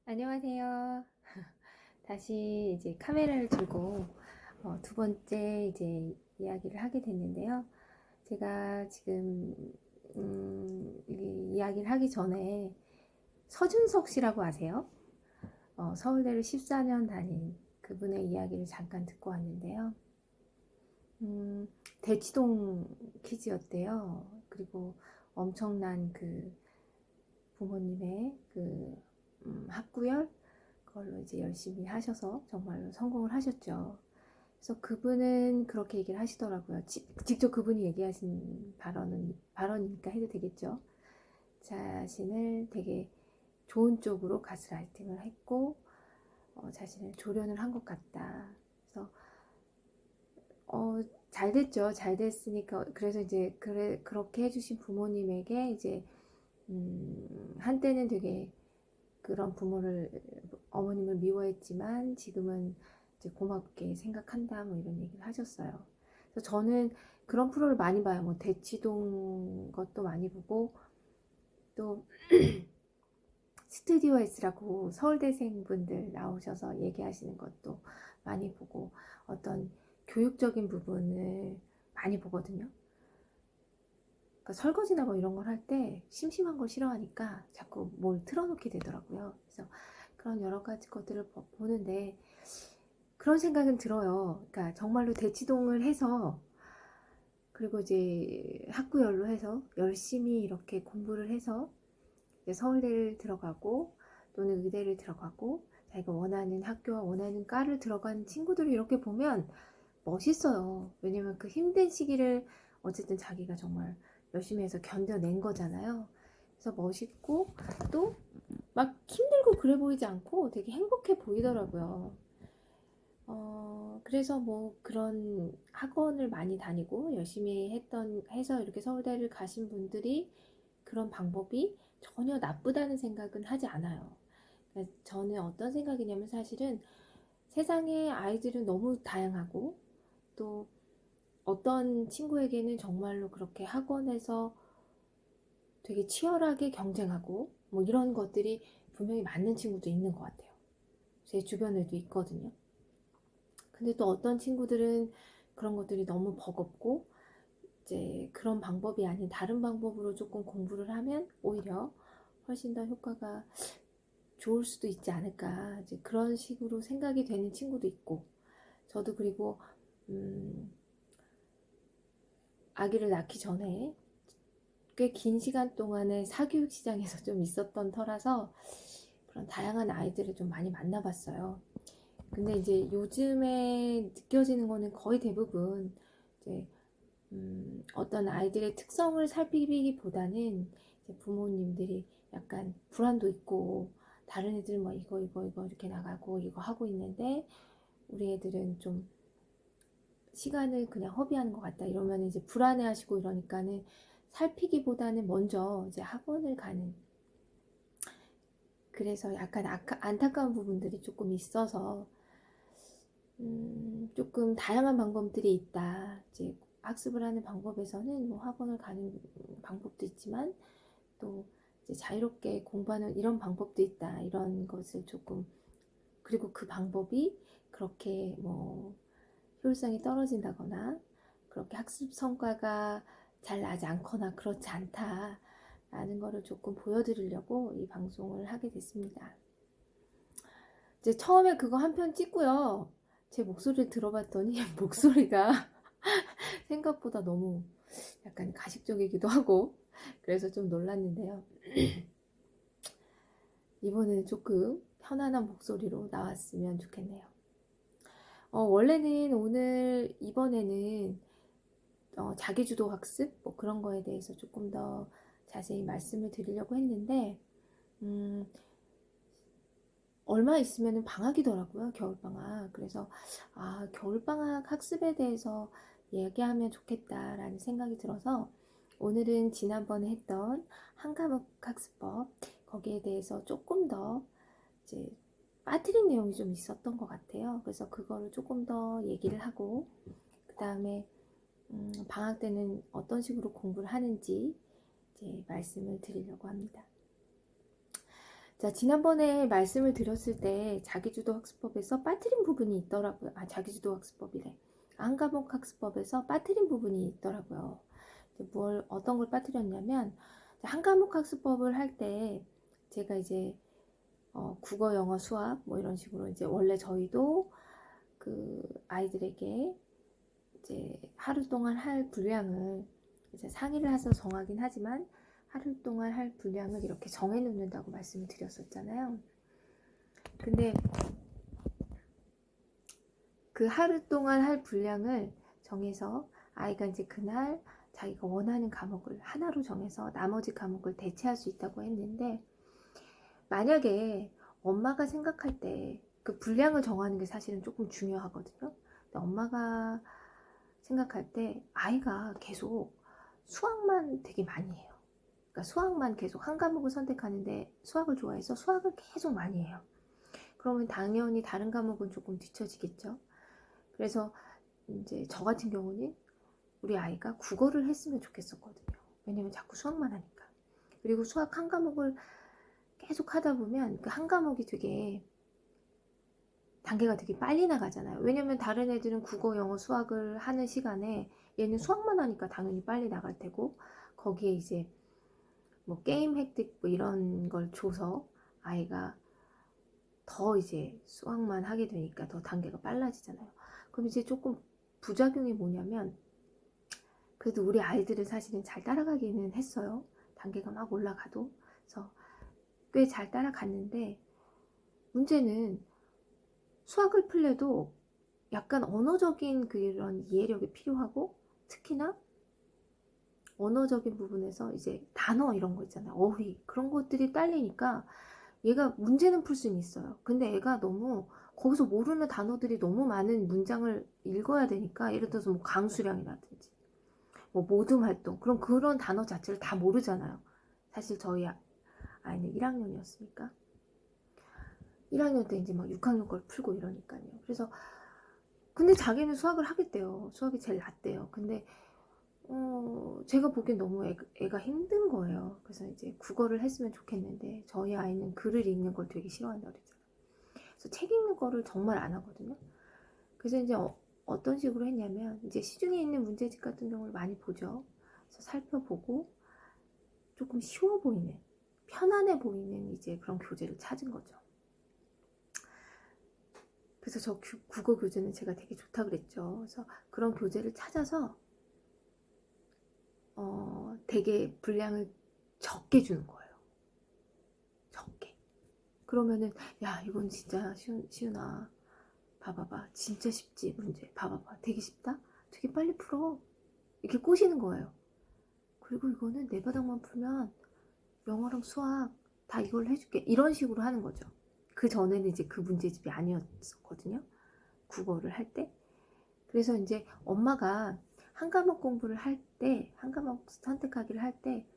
안녕하세요. 다시 이제 카메라를 들고 두 번째 이제 이야기를 하게 됐는데요. 제가 지금 이 이야기를 하기 전에 서준석 씨라고 아세요? 서울대를 14년 다닌 그분의 이야기를 잠깐 듣고 왔는데요. 대치동 퀴즈였대요. 그리고 엄청난 그 부모님의 그 학구열 그걸로 이제 열심히 하셔서 정말로 성공을 하셨죠. 그래서 그분은 그렇게 얘기를 하시더라고요. 직접 그분이 얘기하신 발언이니까 해도 되겠죠. 자신을 되게 좋은 쪽으로 가스라이팅을 했고 자신을 조련을 한 것 같다. 그래서 잘 됐죠. 잘 됐으니까 그래서 이제 그렇게 해주신 부모님에게 이제 한때는 되게 그런 어머님을 미워했지만 지금은 이제 고맙게 생각한다 뭐 이런 얘기를 하셨어요. 그래서 저는 그런 프로를 많이 봐요. 뭐 대치동 것도 많이 보고 또 스튜디오 S라고 서울대생분들 나오셔서 얘기하시는 것도 많이 보고 어떤 교육적인 부분을 많이 보거든요. 그러니까 설거지나 뭐 이런 걸 할 때 심심한 걸 싫어하니까 자꾸 뭘 틀어놓게 되더라고요. 그래서 그런 여러 가지 것들을 보는데 그런 생각은 들어요. 그러니까 정말로 대치동을 해서 그리고 이제 학구열로 해서 열심히 이렇게 공부를 해서 이제 서울대를 들어가고 또는 의대를 들어가고 자기가 원하는 학교와 원하는 과를 들어간 친구들을 이렇게 보면 멋있어요. 왜냐면 그 힘든 시기를 어쨌든 자기가 정말 열심히 해서 견뎌낸 거잖아요. 그래서 멋있고 또 막 힘들고 그래 보이지 않고 되게 행복해 보이더라고요. 그래서 뭐 그런 학원을 많이 다니고 열심히 해서 이렇게 서울대를 가신 분들이 그런 방법이 전혀 나쁘다는 생각은 하지 않아요. 그러니까 저는 어떤 생각이냐면 사실은 세상에 아이들은 너무 다양하고 또 어떤 친구에게는 정말로 그렇게 학원에서 되게 치열하게 경쟁하고 뭐 이런 것들이 분명히 맞는 친구도 있는 것 같아요. 제 주변에도 있거든요. 근데 또 어떤 친구들은 그런 것들이 너무 버겁고 이제 그런 방법이 아닌 다른 방법으로 조금 공부를 하면 오히려 훨씬 더 효과가 좋을 수도 있지 않을까 이제 그런 식으로 생각이 되는 친구도 있고 저도 그리고 아기를 낳기 전에 꽤 긴 시간 동안에 사교육 시장에서 좀 있었던 터라서 그런 다양한 아이들을 좀 많이 만나봤어요. 근데 이제 요즘에 느껴지는 거는 거의 대부분 이제 어떤 아이들의 특성을 살피기보다는 이제 부모님들이 약간 불안도 있고 다른 애들은 뭐 이거 이렇게 나가고 이거 하고 있는데 우리 애들은 좀 시간을 그냥 허비하는 것 같다 이러면 이제 불안해하시고 이러니까는 살피기보다는 먼저 이제 학원을 가는 그래서 약간 안타까운 부분들이 조금 있어서 조금 다양한 방법들이 있다. 이제 학습을 하는 방법에서는 뭐 학원을 가는 방법도 있지만 또 이제 자유롭게 공부하는 이런 방법도 있다. 이런 것을 조금 그리고 그 방법이 그렇게 뭐 효율성이 떨어진다거나 그렇게 학습 성과가 잘 나지 않거나 그렇지 않다라는 거를 조금 보여드리려고 이 방송을 하게 됐습니다. 이제 처음에 그거 한 편 찍고요. 제 목소리를 들어봤더니 목소리가 생각보다 너무 약간 가식적이기도 하고 그래서 좀 놀랐는데요. 이번에는 조금 편안한 목소리로 나왔으면 좋겠네요. 원래는 이번에는 자기주도 학습 뭐 그런 거에 대해서 조금 더 자세히 말씀을 드리려고 했는데 얼마 있으면 방학이더라고요. 겨울방학. 그래서 겨울방학 학습에 대해서 얘기하면 좋겠다라는 생각이 들어서 오늘은 지난번에 했던 한 과목 학습법 거기에 대해서 조금 더 이제 빠뜨린 내용이 좀 있었던 것 같아요. 그래서 그거를 조금 더 얘기를 하고 그 다음에 방학 때는 어떤 식으로 공부를 하는지 이제 말씀을 드리려고 합니다. 자, 지난번에 말씀을 드렸을 때 자기주도 학습법에서 빠뜨린 부분이 있더라고요. 자기주도 학습법이래. 한 과목 학습법에서 빠뜨린 부분이 있더라고요. 어떤 걸 빠뜨렸냐면, 한 과목 학습법을 할 때 제가 이제 국어, 영어, 수학 뭐 이런 식으로 이제 원래 저희도 그 아이들에게 이제 하루 동안 할 분량을 이제 상의를 해서 정하긴 하지만 하루 동안 할 분량을 이렇게 정해 놓는다고 말씀을 드렸었잖아요. 근데 그 하루 동안 할 분량을 정해서 아이가 이제 그날 자기가 원하는 과목을 하나로 정해서 나머지 과목을 대체할 수 있다고 했는데, 만약에 엄마가 생각할 때 그 분량을 정하는 게 사실은 조금 중요하거든요. 근데 엄마가 생각할 때 아이가 계속 수학만 되게 많이 해요. 그러니까 수학만 계속 한 과목을 선택하는데 수학을 좋아해서 수학을 계속 많이 해요. 그러면 당연히 다른 과목은 조금 뒤처지겠죠. 그래서 이제 저 같은 경우는 우리 아이가 국어를 했으면 좋겠었거든요. 왜냐면 자꾸 수학만 하니까. 그리고 수학 한 과목을 계속 하다 보면 그 한 과목이 되게 단계가 되게 빨리 나가잖아요. 왜냐면 다른 애들은 국어, 영어, 수학을 하는 시간에 얘는 수학만 하니까 당연히 빨리 나갈 테고, 거기에 이제 뭐 게임 획득 뭐 이런 걸 줘서 아이가 더 이제 수학만 하게 되니까 더 단계가 빨라지잖아요. 그럼 이제 조금 부작용이 뭐냐면, 그래도 우리 아이들은 사실은 잘 따라가기는 했어요. 단계가 막 올라가도. 그래서 꽤 잘 따라갔는데, 문제는 수학을 풀려도 약간 언어적인 그런 이해력이 필요하고, 특히나 언어적인 부분에서 이제 단어 이런 거 있잖아요. 어휘 그런 것들이 딸리니까 얘가 문제는 풀 수는 있어요. 근데 애가 너무 거기서 모르는 단어들이 너무 많은 문장을 읽어야 되니까, 예를 들어서 뭐 강수량이라든지 뭐 모둠 활동, 그런 단어 자체를 다 모르잖아요. 사실 저희 아이는 1학년이었으니까 1학년 때 이제 막 6학년 걸 풀고 이러니까요. 그래서 근데 자기는 수학을 하겠대요. 수학이 제일 낫대요. 근데 제가 보기엔 너무 애가 힘든 거예요. 그래서 이제 국어를 했으면 좋겠는데, 저희 아이는 글을 읽는 걸 되게 싫어한다고 그랬잖아요. 그래서 책 읽는 거를 정말 안 하거든요. 그래서 이제 어떤 식으로 했냐면, 이제 시중에 있는 문제집 같은 경우를 많이 보죠. 그래서 살펴보고 조금 쉬워 보이는, 편안해 보이는 이제 그런 교재를 찾은 거죠. 그래서 저 국어 교재는 제가 되게 좋다 그랬죠. 그래서 그런 교재를 찾아서 되게 분량을 적게 주는 거예요. 적게. 그러면은 야 이건 진짜 시윤아 봐봐봐 진짜 쉽지 문제 봐봐봐 되게 쉽다 되게 빨리 풀어 이렇게 꼬시는 거예요. 그리고 이거는 네 바닥만 풀면 영어랑 수학 다 이걸로 해줄게 이런 식으로 하는 거죠. 그 전에는 이제 그 문제집이 아니었거든요. 국어를 할 때. 그래서 이제 엄마가 한 과목 공부를 할 때, 한 과목 선택하기를 할 때,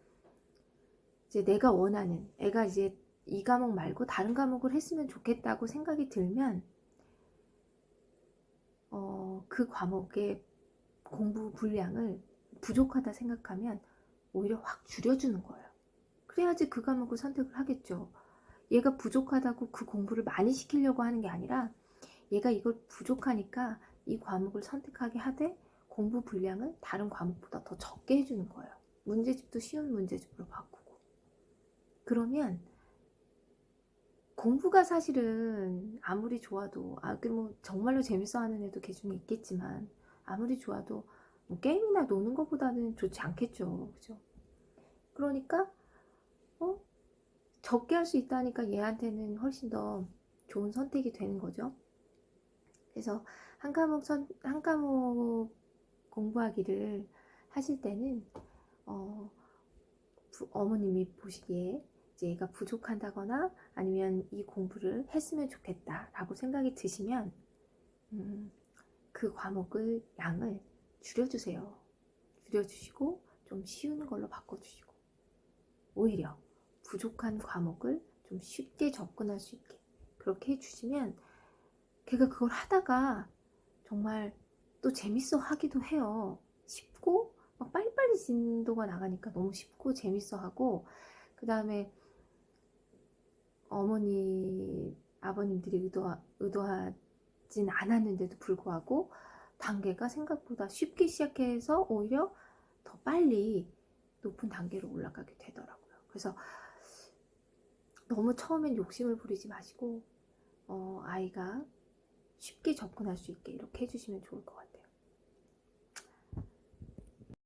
이제 내가 원하는, 애가 이제 이 과목 말고 다른 과목을 했으면 좋겠다고 생각이 들면, 그 과목의 공부 분량을 부족하다 생각하면 오히려 확 줄여주는 거예요. 그래야지 그 과목을 선택을 하겠죠. 얘가 부족하다고 그 공부를 많이 시키려고 하는 게 아니라, 얘가 이걸 부족하니까 이 과목을 선택하게 하되 공부 분량을 다른 과목보다 더 적게 해주는 거예요. 문제집도 쉬운 문제집으로 바꾸고. 그러면 공부가 사실은 아무리 좋아도 뭐 정말로 재밌어 하는 애도 개중에 있겠지만, 아무리 좋아도 뭐 게임이나 노는 것보다는 좋지 않겠죠. 그죠? 그러니까 적게 할 수 있다니까 얘한테는 훨씬 더 좋은 선택이 되는 거죠. 그래서 한 과목 공부하기를 하실 때는 어머님이 보시기에 이제 얘가 부족한다거나 아니면 이 공부를 했으면 좋겠다라고 생각이 드시면 그 과목을 양을 줄여주세요. 줄여주시고 좀 쉬운 걸로 바꿔주시고, 오히려 부족한 과목을 좀 쉽게 접근할 수 있게 그렇게 해주시면 걔가 그걸 하다가 정말 또 재밌어 하기도 해요. 쉽고 막 빨리빨리 진도가 나가니까 너무 쉽고 재밌어 하고, 그 다음에 어머니, 아버님들이 의도하진 않았는데도 불구하고 단계가 생각보다 쉽게 시작해서 오히려 더 빨리 높은 단계로 올라가게 되더라고요. 그래서 너무 처음엔 욕심을 부리지 마시고 아이가 쉽게 접근할 수 있게 이렇게 해주시면 좋을 것 같아요.